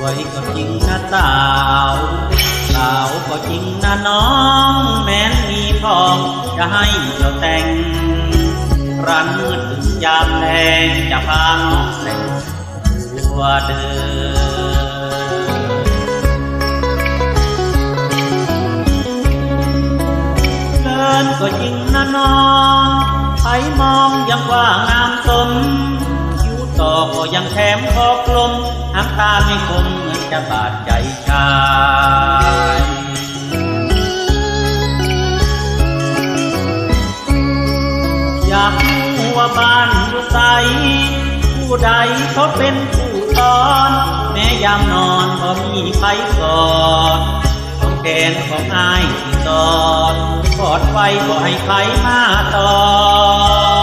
วยก็จริงนะสาวสาวก็จริงนะน้องแม้นมีทองจะให้เจ้าแต่งรันมืดถึงยามแดงจะพาน้องแต่งตัวเดินก็จริงนะน้องใครมองยังว่างามสมคิ้วต่อก็ยังแถมคอกลมหางตาไม่คมเหมือนจะบาดใจชายอยากรู้ว่าบ้านอยู่ใสผู้ใดเขาเป็นผู้ตอนแม้ยามนอนก็มีไฟกอดของแกนของอายที่ตอนกอดไฟก็ให้ใครมาต่อ